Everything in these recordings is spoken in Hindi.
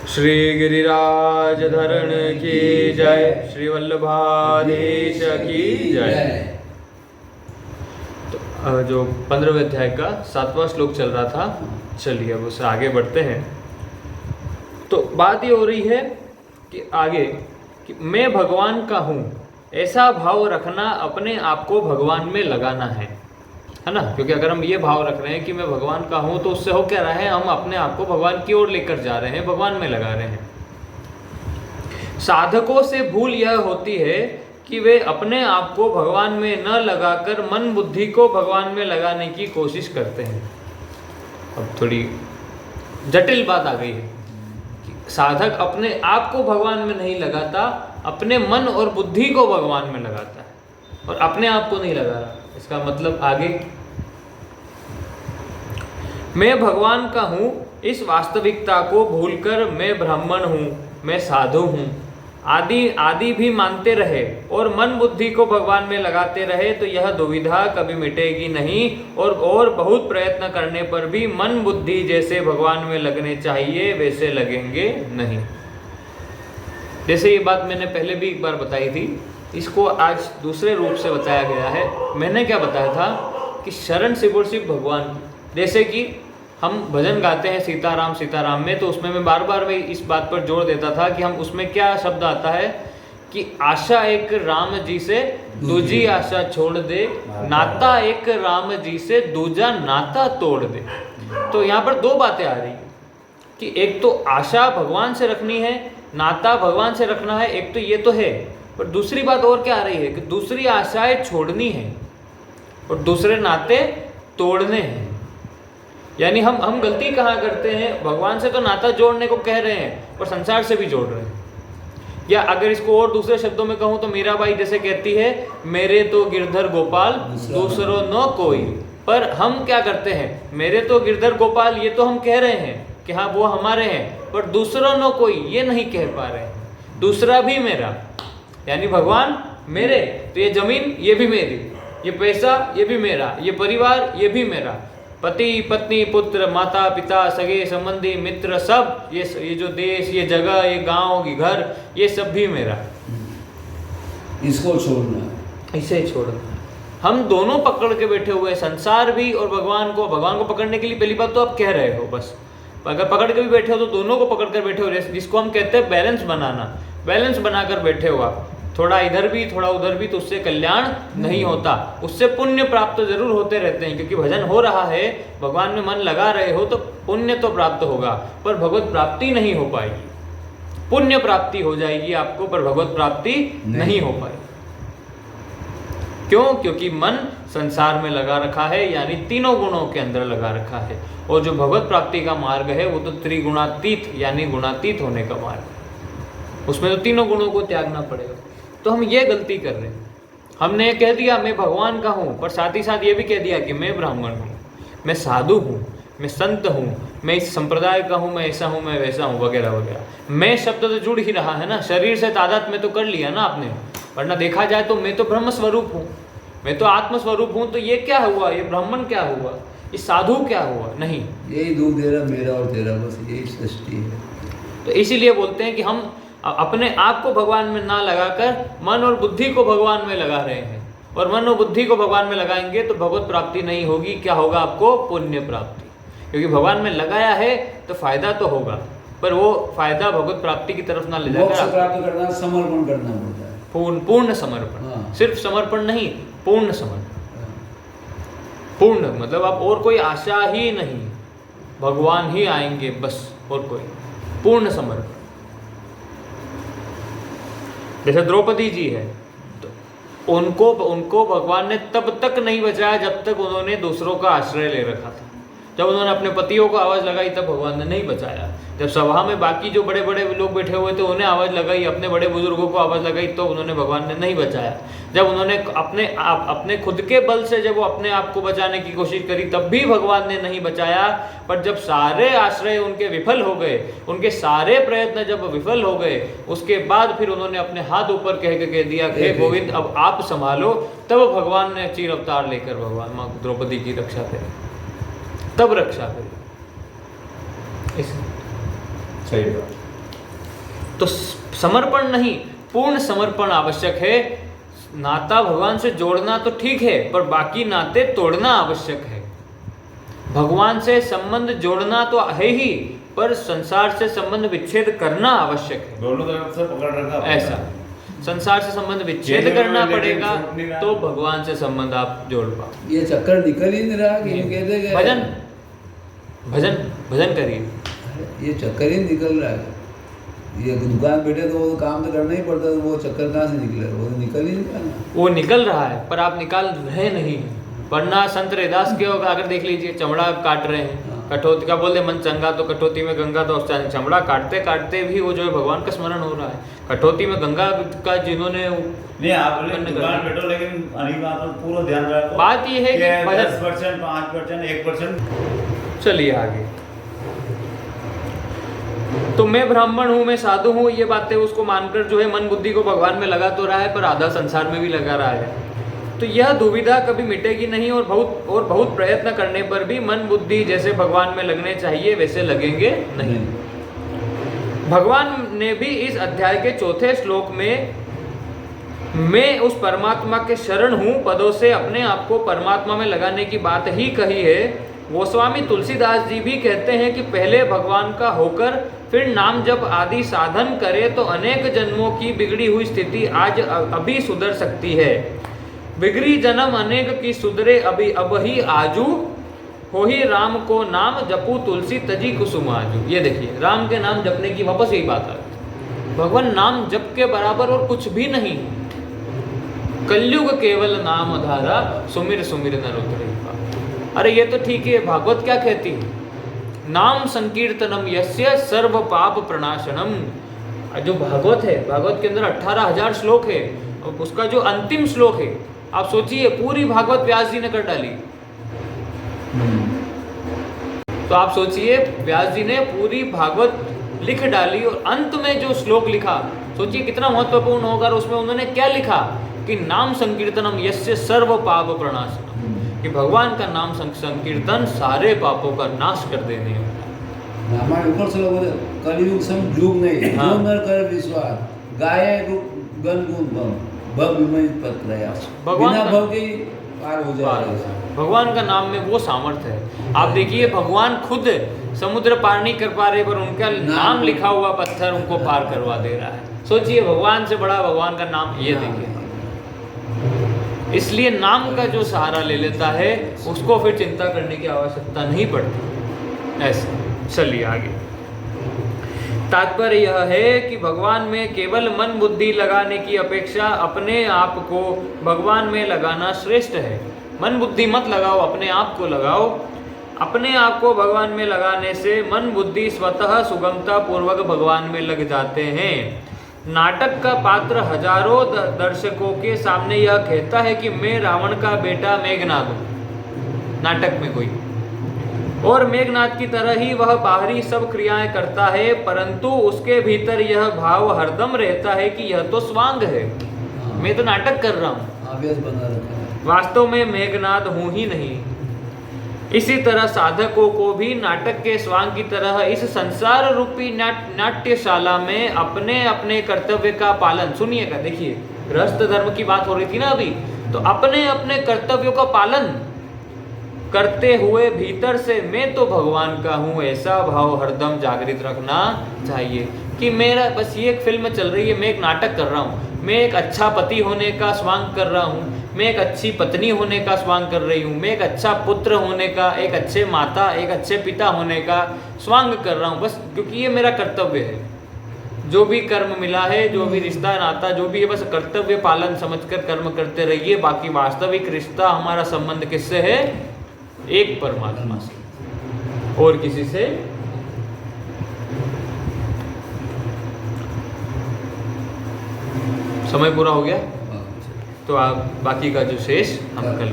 श्री गिरिराज धरण की जय, श्री वल्लभाधीश की जय। तो जो 15वें अध्याय का 7वां श्लोक चल रहा था, चलिए अब उससे आगे बढ़ते हैं। तो बात ये हो रही है कि आगे कि मैं भगवान का हूँ, ऐसा भाव रखना, अपने आप को भगवान में लगाना है ना। क्योंकि अगर हम ये भाव रख रहे हैं कि मैं भगवान का हूँ, तो उससे हो क्या रहा है, हम अपने आप को भगवान की ओर लेकर जा रहे हैं, भगवान में लगा रहे हैं। साधकों से भूल यह होती है कि वे अपने आप को भगवान में न लगाकर मन बुद्धि को भगवान में लगाने की कोशिश करते हैं। अब थोड़ी जटिल बात आ गई है कि साधक अपने आप को भगवान में नहीं लगाता, अपने मन और बुद्धि को भगवान में लगाता है और अपने आप को नहीं लगा रहा। इसका मतलब आगे, मैं भगवान का हूँ, इस वास्तविकता को भूलकर मैं ब्राह्मण हूँ, मैं साधु हूँ आदि भी मानते रहे और मन बुद्धि को भगवान में लगाते रहे, तो यह दुविधा कभी मिटेगी नहीं और बहुत प्रयत्न करने पर भी मन बुद्धि जैसे भगवान में लगने चाहिए वैसे लगेंगे नहीं। जैसे ये बात मैंने पहले भी एक बार बताई थी, इसको आज दूसरे रूप से बताया गया है। मैंने क्या बताया था कि शरण सिर्फ भगवान, जैसे कि हम भजन गाते हैं सीताराम सीताराम में, तो उसमें मैं बार बार मैं इस बात पर जोर देता था कि हम उसमें क्या शब्द आता है कि आशा एक राम जी से दूजी आशा छोड़ दे, नाता एक राम जी से दूजा नाता तोड़ दे। तो यहाँ पर दो बातें आ रही हैं कि एक तो आशा भगवान से रखनी है, नाता भगवान से रखना है, एक तो ये तो है, पर दूसरी बात और क्या आ रही है कि दूसरी आशाएं छोड़नी है और दूसरे नाते तोड़ने हैं। यानी हम गलती कहाँ करते हैं, भगवान से तो नाता जोड़ने को कह रहे हैं और संसार से भी जोड़ रहे हैं। या अगर इसको और दूसरे शब्दों में कहूँ तो मीराबाई जैसे कहती है, मेरे तो गिरधर गोपाल दूसरों न कोई। पर हम क्या करते हैं, मेरे तो गिरधर गोपाल ये तो हम कह रहे हैं कि हाँ वो हमारे हैं, पर दूसरों न कोई ये नहीं कह पा रहे हैं। दूसरा भी मेरा, यानी भगवान मेरे, तो ये जमीन ये भी मेरी, ये पैसा ये भी मेरा, ये परिवार ये भी मेरा, पति पत्नी पुत्र माता पिता सगे संबंधी मित्र सब, ये जो देश ये जगह ये गांव ये घर ये सब भी मेरा। इसको छोड़ना, इसे छोड़ना। हम दोनों पकड़ के बैठे हुए, संसार भी और भगवान को पकड़ने के लिए पहली बात तो आप कह रहे हो, बस अगर पकड़ के भी बैठे हो तो दोनों को पकड़ कर बैठे हो, जिसको हम कहते हैं बैलेंस बनाना। बैलेंस बनाकर बैठे हो आप, थोड़ा इधर भी थोड़ा उधर भी, तो उससे कल्याण नहीं होता। उससे पुण्य प्राप्त जरूर होते रहते हैं, क्योंकि भजन हो रहा है, भगवान में मन लगा रहे हो तो पुण्य तो प्राप्त होगा, पर भगवत प्राप्ति नहीं हो पाएगी। पुण्य प्राप्ति हो जाएगी आपको, पर भगवत प्राप्ति नहीं हो पाएगी। क्यों? क्योंकि मन संसार में लगा रखा है, यानी तीनों गुणों के अंदर लगा रखा है। और जो भगवत प्राप्ति का मार्ग है वो तो त्रिगुणातीत यानी गुणातीत होने का मार्ग है, उसमें तो तीनों गुणों को त्यागना पड़ेगा। तो हम ये गलती कर रहे हैं, हमने कह दिया मैं भगवान का हूँ, पर साथ ही साथ ये भी कह दिया कि मैं ब्राह्मण हूँ, मैं साधु हूँ, मैं संत हूँ, मैं इस संप्रदाय का हूँ, मैं ऐसा हूँ, मैं वैसा हूँ, वगैरह वगैरह। मैं शब्द तो जुड़ ही रहा है ना, शरीर से तादाद में तो कर लिया ना आपने, वरना देखा जाए तो मैं तो ब्रह्म स्वरूप हूँ, मैं तो आत्म स्वरूप हूँ। तो ये क्या हुआ, ये ब्राह्मण क्या हुआ, ये साधु क्या हुआ? नहीं, यही दूध दे रहा मेरा और तेरा, बस यही सृष्टि है। तो इसीलिए बोलते हैं कि हम अपने आप को भगवान में ना लगाकर मन और बुद्धि को भगवान में लगा रहे हैं, और मन और बुद्धि को भगवान में लगाएंगे तो भगवत प्राप्ति नहीं होगी। क्या होगा आपको? पुण्य प्राप्ति। क्योंकि भगवान में लगाया है तो फायदा तो होगा, पर वो फायदा भगवत प्राप्ति की तरफ ना ले जाकर प्राप्त करना, समर्पण करना पड़ता है, पूर्ण समर्पण। हाँ। सिर्फ समर्पण नहीं, पूर्ण समर्पण। पूर्ण मतलब आप और कोई आशा ही नहीं, भगवान ही आएंगे बस, और कोई। पूर्ण समर्पण। जैसे द्रौपदी जी है, तो उनको भगवान ने तब तक नहीं बचाया जब तक उन्होंने दूसरों का आश्रय ले रखा था। जब उन्होंने अपने पतियों को आवाज़ लगाई तब भगवान ने नहीं बचाया। जब सभा में बाकी जो बड़े बड़े लोग बैठे हुए थे उन्हें आवाज़ लगाई, अपने बड़े बुजुर्गों को आवाज़ लगाई, तो उन्होंने भगवान ने नहीं बचाया। जब उन्होंने अपने खुद के बल से जब वो अपने आप को बचाने की कोशिश करी तब भी भगवान ने नहीं बचाया। पर जब सारे आश्रय उनके विफल हो गए, उनके सारे प्रयत्न जब विफल हो गए, उसके बाद फिर उन्होंने अपने हाथ ऊपर कह दिया कि गोविंद अब आप संभालो, तब भगवान ने चीर अवतार लेकर भगवान माँ द्रौपदी की रक्षा करी, तब रक्षा करी। सही बात। तो समर्पण नहीं, पूर्ण समर्पण आवश्यक है। नाता भगवान से जोड़ना तो ठीक है, पर बाकी नाते तोड़ना आवश्यक है। भगवान से संबंध जोड़ना तो है ही, पर संसार से संबंध विच्छेद करना आवश्यक है। दोनों तरफ से पकड़ रखा ऐसा संसार से संबंध विच्छेद करना पड़ेगा, तो भगवान से संबंध आप जोड़ पाओ। ये चक्कर निकल ही नहीं रहा कि कहते कि भजन भजन भजन करिए, ये चक्कर ही निकल रहा है। ये दुकान बैठे तो वो काम तो करना ही पड़ता, तो वो चक्कर कहाँ से निकले, वो तो निकल ही नहीं रहा ना। वो निकल रहा है, पर आप निकाल रहे नहीं। वरना संत रैदास के अगर देख लीजिए, चमड़ा काट रहे हैं, कठौती का बोलते मन चंगा तो कठौती में गंगा, तो चमड़ा काटते काटते भी वो जो है भगवान का स्मरण हो रहा है। कठौती में गंगा का जिन्होंने नहीं, आप बोले दुकान बैठो, लेकिन अनिल बात पर पूरा ध्यान रखो। बात ये है कि 10%, 5%, 1%। चलिए आगे। तो मैं ब्राह्मण हूँ, मैं साधु हूँ, ये बातें उसको मानकर जो है मन बुद्धि को भगवान में लगा तो रहा है, पर आधा संसार में भी लगा रहा है। तो यह दुविधा कभी मिटेगी नहीं, और बहुत प्रयत्न करने पर भी मन बुद्धि जैसे भगवान में लगने चाहिए वैसे लगेंगे नहीं। भगवान ने भी इस अध्याय के 4थे श्लोक में मैं उस परमात्मा के शरण हूँ पदों से अपने आप को परमात्मा में लगाने की बात ही कही है। गोस्वामी तुलसीदास जी भी कहते हैं कि पहले भगवान का होकर फिर नाम जप आदि साधन करे तो अनेक जन्मों की बिगड़ी हुई स्थिति आज अभी सुधर सकती है। बिगड़ी जन्म अनेक की सुधरे अभी अब ही आजू, हो ही राम को नाम जपू तुलसी तजी कुसुम आजू। ये देखिए, राम के नाम जपने की वापस यही बात है। भगवान नाम जप के बराबर और कुछ भी नहीं। कलयुग केवल नाम धारा, सुमिर सुमिर नर उतरे पार। अरे ये तो ठीक है, भागवत क्या कहती है? नाम संकीर्तनम यस्य सर्व पाप प्रणाशनम। जो भागवत है, भागवत के अंदर 18,000 श्लोक है, और उसका जो अंतिम श्लोक है, आप सोचिए पूरी भागवत व्यास जी ने कर डाली। तो आप सोचिए व्यास जी ने पूरी भागवत लिख डाली, और अंत में जो श्लोक लिखा, सोचिए कितना महत्वपूर्ण होगा। उसमें उन्होंने क्या लिखा कि नाम संकीर्तनम यस्य सर्व पाप प्रणाशनम, कि भगवान का नाम संकीर्तन सारे पापों का नाश कर देने वाला। हमारे ऊपर से लोग कलयुग सम जुग नहीं, हाँ। जो नर कर विश्वास गाये गण गुण भव विमय पत्रया, भगवान बिना का- भव के पार हो जाएगा। भगवान का नाम में वो सामर्थ्य है। आप देखिए, भगवान खुद समुद्र पार नहीं कर पा रहे, पर उनका नाम लिखा हुआ पत्थर उनको पार करवा दे रहा है। सोचिए, भगवान से बड़ा भगवान का नाम, ये देखिए। इसलिए नाम का जो सहारा ले लेता है, उसको फिर चिंता करने की आवश्यकता नहीं पड़ती। ऐसे चलिए आगे। तात्पर्य यह है कि भगवान में केवल मन बुद्धि लगाने की अपेक्षा अपने आप को भगवान में लगाना श्रेष्ठ है। मन बुद्धि मत लगाओ, अपने आप को लगाओ। अपने आप को भगवान में लगाने से मन बुद्धि स्वतः सुगमता पूर्वक भगवान में लग जाते हैं। नाटक का पात्र हजारों दर्शकों के सामने यह कहता है कि मैं रावण का बेटा मेघनाद हूँ, नाटक में कोई, और मेघनाद की तरह ही वह बाहरी सब क्रियाएं करता है, परंतु उसके भीतर यह भाव हरदम रहता है कि यह तो स्वांग है, मैं तो नाटक कर रहा हूँ, आवेश बना रखा है। वास्तव में मेघनाद हूँ ही नहीं। इसी तरह साधकों को भी नाटक के स्वांग की तरह इस संसार रूपी नाट्यशाला में अपने अपने कर्तव्य का पालन, सुनिएगा, देखिए गृहस्थ धर्म की बात हो रही थी ना अभी, तो अपने अपने कर्तव्यों का पालन करते हुए भीतर से मैं तो भगवान का हूँ ऐसा भाव हरदम जागृत रखना चाहिए। कि मेरा बस ये एक फिल्म चल रही है, मैं एक नाटक कर रहा हूँ, मैं एक अच्छा पति होने का स्वांग कर रहा हूँ, मैं एक अच्छी पत्नी होने का स्वांग कर रही हूँ, मैं एक अच्छा पुत्र होने का, एक अच्छे माता, एक अच्छे पिता होने का स्वांग कर रहा हूँ, बस क्योंकि ये मेरा कर्तव्य है। जो भी कर्म मिला है, जो भी रिश्ता नाता जो भी है, बस कर्तव्य पालन समझकर कर्म करते रहिए। बाकी वास्तविक रिश्ता हमारा संबंध किससे है? एक परमात्मा से, और किसी से। समय पूरा हो गया, तो आप बाकी का जो शेष हम कल।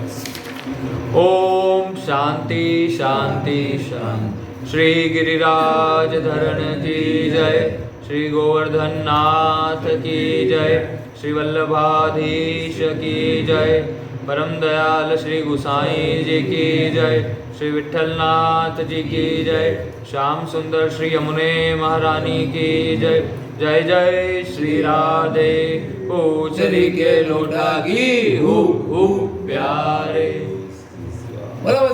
ओम शांति शांति शांति। श्री गिरिराज धरण की जय, श्री गोवर्धन नाथ की जय, श्री वल्लभाधीश की जय, परम दयाल श्री गुसाई जी की जय। श्री विठलनाथ जी की जय। श्याम सुंदर श्री यमुने महारानी की जय। जय जय श्री राधे। उचरी के लोटा की हु प्यारे। बराबर।